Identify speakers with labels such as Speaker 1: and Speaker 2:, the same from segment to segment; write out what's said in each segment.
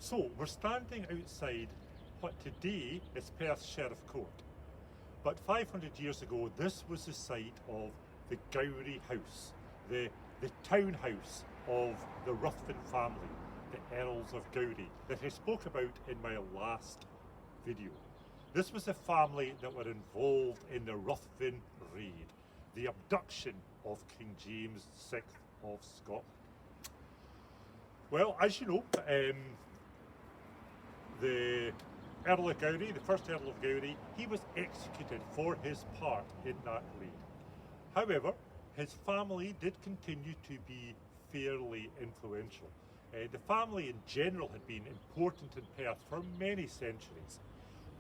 Speaker 1: So we're standing outside what today is Perth Sheriff Court. But 500 years ago, this was the site of the Gowrie house, the townhouse of the Ruthven family, the Earls of Gowrie, that I spoke about in my last video. This was a family that were involved in the Ruthven raid, the abduction of King James VI of Scotland. Well, as you know, the Earl of Gowrie, the first Earl of Gowrie, he was executed for his part in that raid. However, his family did continue to be fairly influential. The family in general had been important in Perth for many centuries.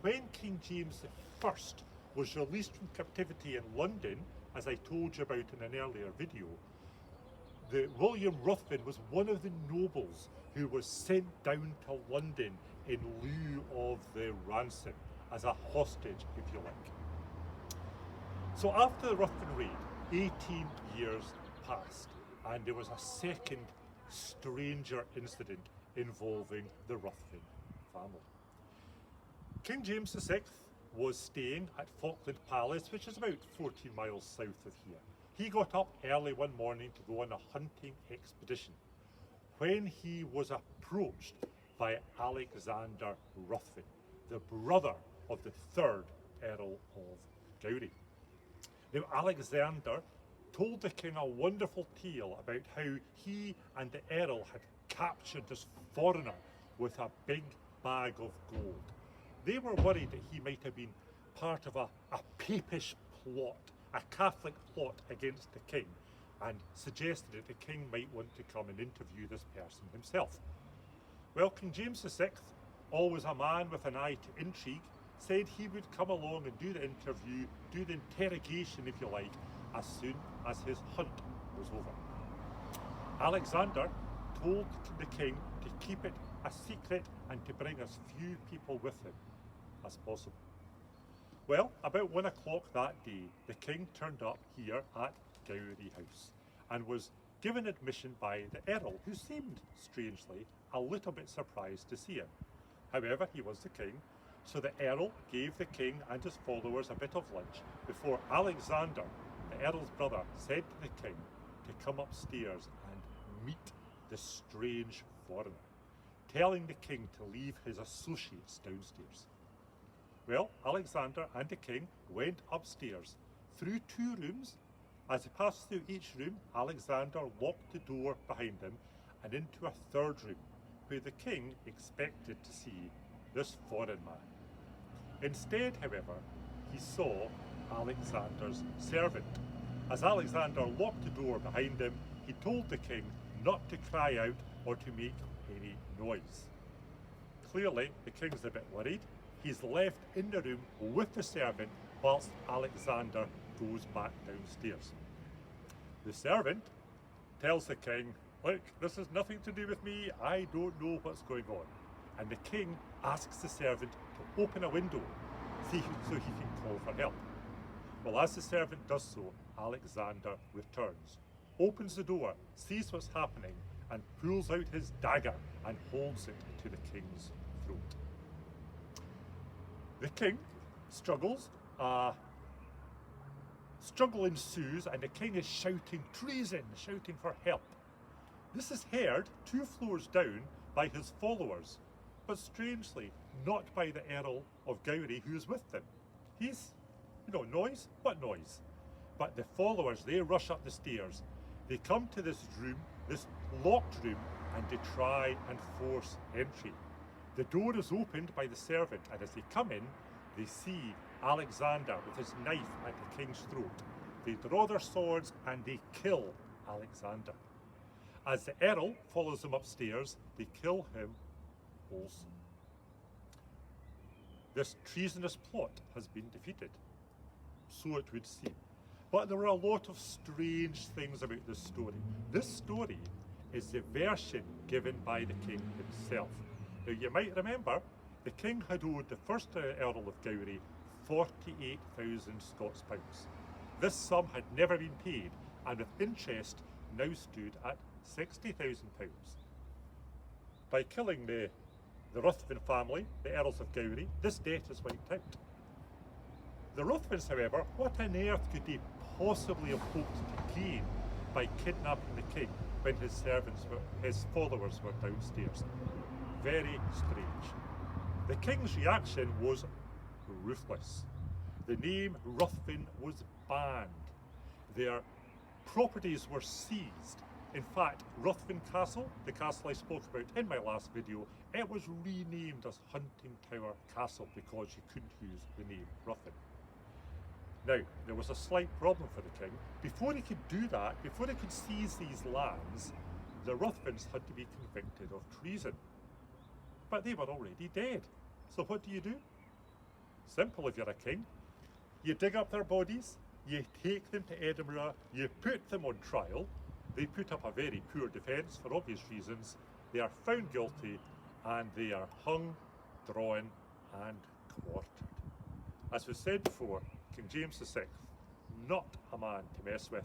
Speaker 1: When King James I was released from captivity in London, as I told you about in an earlier video, William Ruthven was one of the nobles who was sent down to London in lieu of the ransom, as a hostage, if you like. So after the Ruthven raid, 18 years passed, and there was a second stranger incident involving the Ruthven family. King James VI was staying at Falkland Palace, which is about 14 miles south of here. He got up early one morning to go on a hunting expedition when he was approached by Alexander Ruthven, the brother of the third Earl of Gowrie. Now, Alexander told the king a wonderful tale about how he and the Earl had captured this foreigner with a big bag of gold. They were worried that he might have been part of a papish plot, a Catholic plot against the king, and suggested that the king might want to come and interview this person himself. Well, King James VI, always a man with an eye to intrigue, said he would come along and do the interview, do the interrogation, if you like, as soon as his hunt was over. Alexander told the king to keep it a secret and to bring as few people with him as possible. Well, about 1 o'clock that day, the king turned up here at Gowrie House and was given admission by the Earl, who seemed, strangely, a little bit surprised to see him. However, he was the king, so the Earl gave the king and his followers a bit of lunch before Alexander, the Earl's brother, said to the king to come upstairs and meet the strange foreigner, telling the king to leave his associates downstairs. Well, Alexander and the king went upstairs through 2 rooms. As he passed through each room, Alexander locked the door behind him and into a 3rd room, where the king expected to see this foreign man. Instead, however, he saw Alexander's servant. As Alexander locked the door behind him, he told the king not to cry out or to make any noise. Clearly, the king's a bit worried. He's left in the room with the servant whilst Alexander goes back downstairs. The servant tells the king, "Look, this has nothing to do with me. I don't know what's going on." And the king asks the servant to open a window so he can call for help. Well, as the servant does so, Alexander returns, opens the door, sees what's happening, and pulls out his dagger and holds it to the king's throat. The king struggles, struggle ensues, and the king is shouting treason, shouting for help. This is heard 2 floors down by his followers, but strangely not by the Earl of Gowrie, who's with them. He's, noise? What noise? But the followers, they rush up the stairs. They come to this room, this locked room, and they try and force entry. The door is opened by the servant, and as they come in, they see Alexander with his knife at the king's throat. They draw their swords and they kill Alexander. As the Earl follows them upstairs, they kill him also. This treasonous plot has been defeated, so it would seem. But there are a lot of strange things about this story. This story is the version given by the king himself. Now, you might remember, the king had owed the first Earl of Gowrie 48,000 Scots pounds. This sum had never been paid, and with interest now stood at £60,000. By killing the the Ruthven family, the Earls of Gowrie, this debt is wiped out. The Ruthvens, however, what on earth could they possibly have hoped to gain by kidnapping the king when his followers were downstairs? Very strange. The king's reaction was ruthless. The name Ruthven was banned. Their properties were seized. In fact, Ruthven Castle, the castle I spoke about in my last video, it was renamed as Hunting Tower Castle because you couldn't use the name Ruthven. Now, there was a slight problem for the king. Before he could do that, before he could seize these lands, the Ruthvens had to be convicted of treason. But they were already dead. So what do? Simple if you're a king. You dig up their bodies, you take them to Edinburgh, you put them on trial. They put up a very poor defence for obvious reasons. They are found guilty and they are hung, drawn and quartered. As was said before, King James VI, not a man to mess with,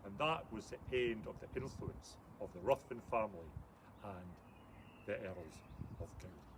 Speaker 1: and that was the end of the influence of the Ruthven family and the Earls of Gowrie.